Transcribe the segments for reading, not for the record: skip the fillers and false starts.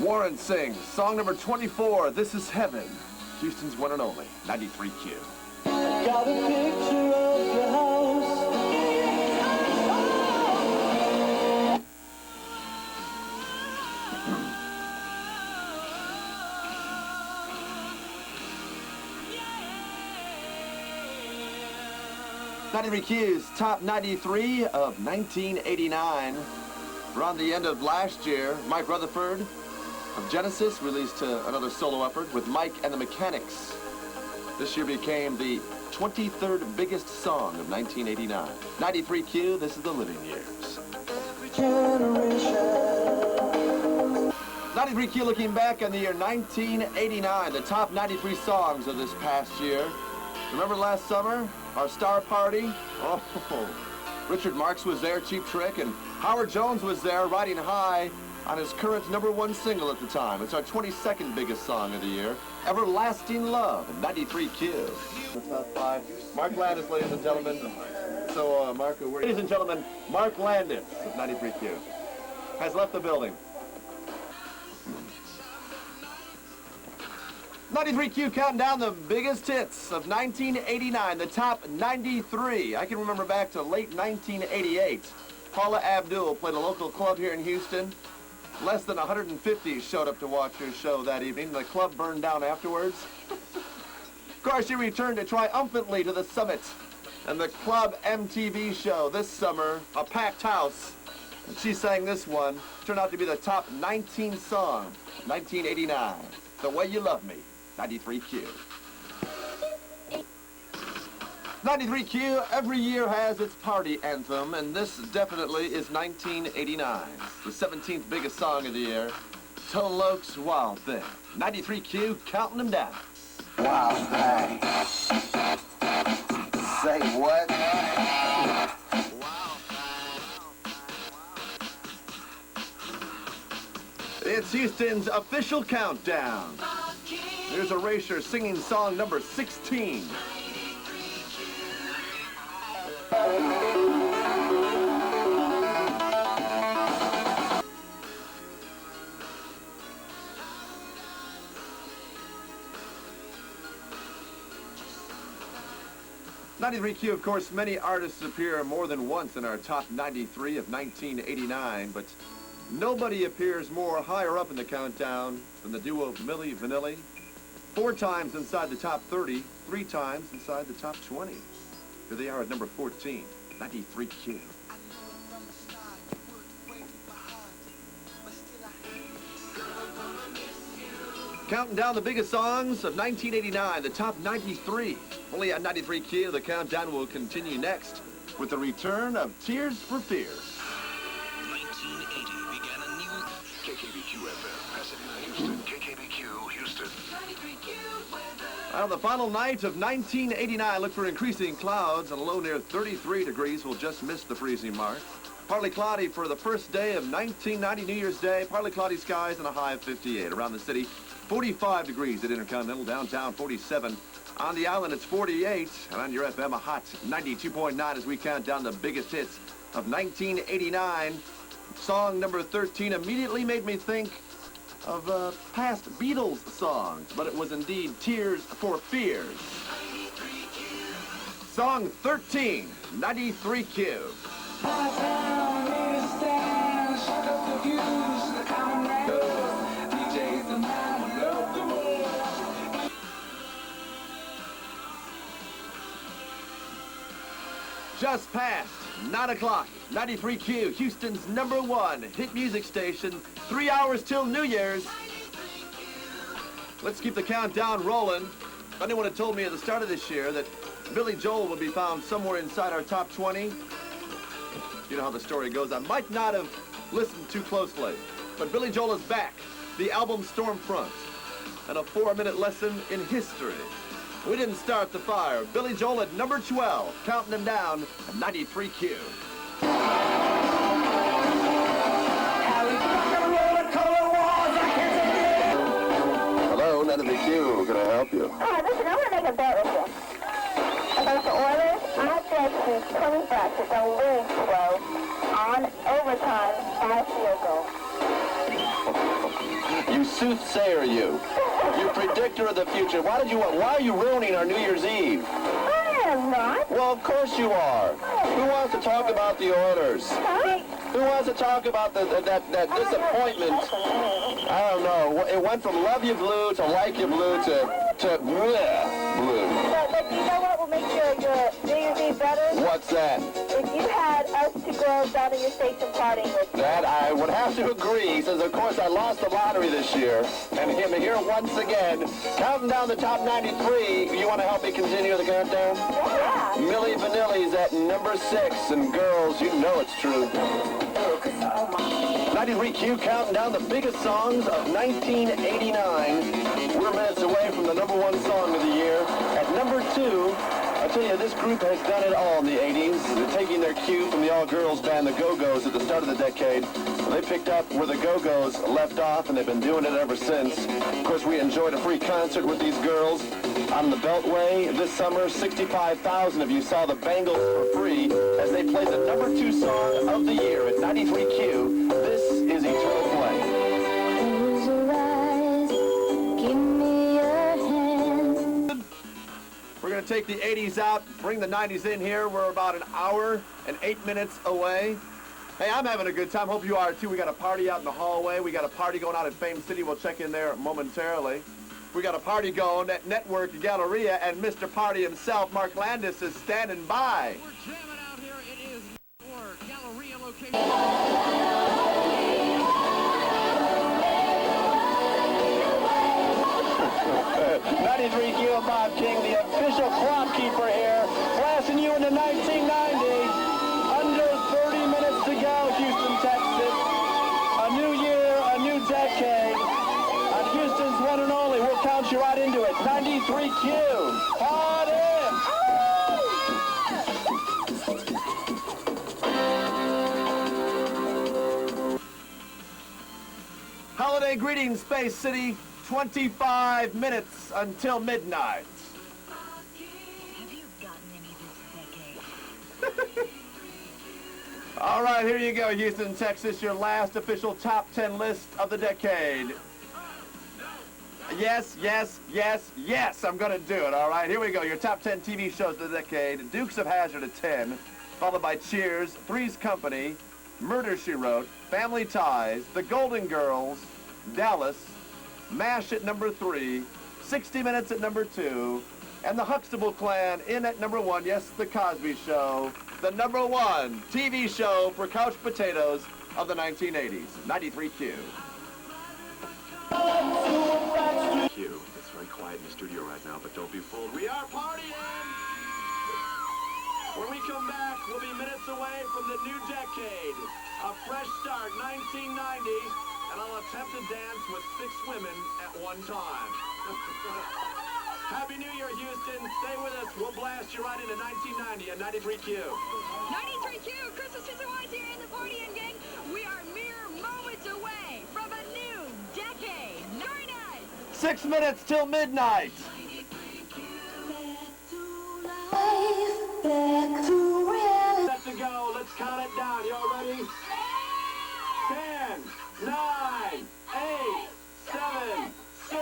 Warren sings song number 24, This Is Heaven, Houston's one and only, 93Q. Got a picture of your house. 93Q's Top 93 of 1989. Around the end of last year, Mike Rutherford of Genesis released another solo effort with Mike and the Mechanics. This year became the 23rd biggest song of 1989. 93Q, this is the living years. 93Q looking back on the year 1989, the top 93 songs of this past year. Remember last summer, our star party? Oh, Richard Marx was there, Cheap Trick, and Howard Jones was there riding high on his current #1 single at the time. It's our 22nd biggest song of the year, Everlasting Love, in 93Q. The top 5, Mark Landis, ladies and gentlemen. So, ladies and gentlemen, Mark Landis of 93Q has left the building. 93Q counting down the biggest hits of 1989, the top 93. I can remember back to late 1988. Paula Abdul played a local club here in Houston. Less than 150 showed up to watch her show that evening. The club burned down afterwards. Of course, she returned triumphantly to the summit. And the Club MTV show this summer, a packed house. And she sang this one. Turned out to be the top 19 song, 1989. The Way You Love Me. 93Q. 93Q every year has its party anthem, and this definitely is 1989. The 17th biggest song of the year, Tone Loc's Wild Thing. 93Q counting them down. Wild Thing. Say what? It's Houston's official countdown. Here's Erasure singing song number 16. '93Q, of course, many artists appear more than once in our top 93 of 1989, but nobody appears more higher up in the countdown than the duo of Milli Vanilli. 4 times inside the top 30, 3 times inside the top 20. Here they are at number 14, 93Q. Counting down the biggest songs of 1989, the top 93. Only on 93Q, the countdown will continue next with the return of Tears for Fears. 1980 began a new KKBQ FM, Pasadena, Houston, KKBQ, Houston. On the final night of 1989, look for increasing clouds and a low near 33 degrees will just miss the freezing mark. Partly cloudy for the first day of 1990, New Year's Day. Partly cloudy skies and a high of 58. Around the city, 45 degrees at Intercontinental, downtown 47. On the island, it's 48. And on your FM, a hot 92.9 as we count down the biggest hits of 1989. Song number 13 immediately made me think of past Beatles songs, but it was indeed Tears for Fears. Song 13, 93Q. Just past 9 o'clock, 93Q, Houston's #1 hit music station, 3 hours till New Year's. Let's keep the countdown rolling. If anyone had told me at the start of this year that Billy Joel would be found somewhere inside our top 20, you know how the story goes. I might not have listened too closely, but Billy Joel is back. The album Stormfront, and a 4-minute lesson in history. We didn't start the fire. Billy Joel at number 12, counting them down at 93Q. Hello, 93Q. Can I help you? Hi, listen, I want to make a bet with you. About the Oilers, I bet you 20 bucks if they win slow on overtime and a field goal. You soothsayer are you? You predictor of the future. Why are you ruining our New Year's Eve? I am not. Well, of course you are. Who wants to talk about the Oilers? Who wants to talk about that disappointment? I don't know. It went from love you blue to like you blue to bleh, blue. But you know what will make your New Year's Eve better? What's that? If you had us two girls down at your station partying with you. That I would have to agree, since of course I lost the lottery this year, and him here once again, counting down the top 93. You want to help me continue the countdown? Yeah. Milli Vanilli's at number 6, and girls, you know it's true. 93Q counting down the biggest songs of 1989. We're minutes away from the number 1 song of the year. At number 2, I tell you, this group has done it all in the 80s. They're taking their cue from the all-girls band, the Go-Go's, at the start of the decade. They picked up where the Go-Go's left off, and they've been doing it ever since. Of course, we enjoyed a free concert with these girls on the Beltway this summer. 65,000 of you saw the Bangles for free as they played the number 2 song of the year at 93Q. This is Eternal Flame. Close your eyes, give me your hand. We're going to take the 80s out, bring the 90s in here. We're about an hour and 8 minutes away. Hey, I'm having a good time. Hope you are, too. We got a party out in the hallway. We got a party going on at Fame City. We'll check in there momentarily. We got a party going at Network Galleria, and Mr. Party himself, Mark Landis, is standing by. We're jamming out here. It is Network Galleria location. 93Q and Bob King, the official clock keeper here, blasting you into 1990. Under 30 minutes to go, Houston, Texas. A new year, a new decade. On Houston's one and only, we'll count you right into it. 93Q. Party! Holiday greetings, Space City. 25 minutes until midnight. Have you gotten any this decade? All right, here you go, Houston, Texas, your last official top 10 list of the decade. Yes, yes, yes, yes, I'm going to do it, all right? Here we go, your top 10 TV shows of the decade. Dukes of Hazzard at 10, followed by Cheers, Three's Company, Murder, She Wrote, Family Ties, The Golden Girls, Dallas, MASH at number 3, 60 Minutes at number 2, and the Huxtable Clan in at number 1. Yes, The Cosby Show, the number 1 TV show for couch potatoes of the 1980s. 93Q. Q. It's very quiet in the studio right now, but don't be fooled. We are partying! When we come back, we'll be minutes away from the new decade. A fresh start, 1990. And I'll attempt to dance with 6 women at one time. Happy New Year, Houston. Stay with us. We'll blast you right into 1990 at 93Q. 93Q, Christmas is wise here in the party and gang. We are mere moments away from a new decade. Join us! 6 minutes till midnight. Back to reality. Set to go. Let's count it down. Y'all ready? 10, 9, 8, 7, 6,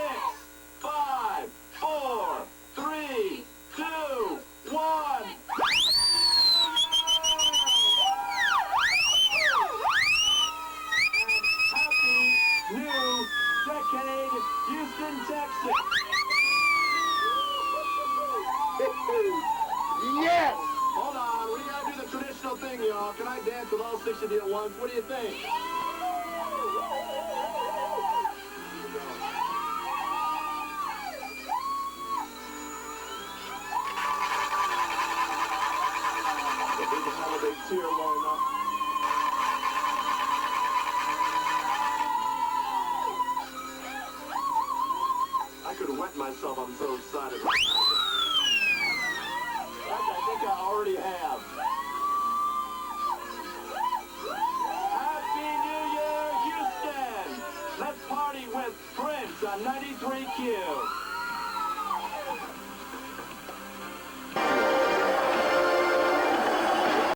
5, 4, 3, 2, 1. Happy New Decade, Houston, Texas. Yes! Hold on, we gotta do the traditional thing, y'all. Can I dance with all 6 of you at once? What do you think? The big holiday tear rolling up. I could wet myself, I'm so excited. I think I already have. Happy New Year, Houston! Let's party with Prince on 93Q.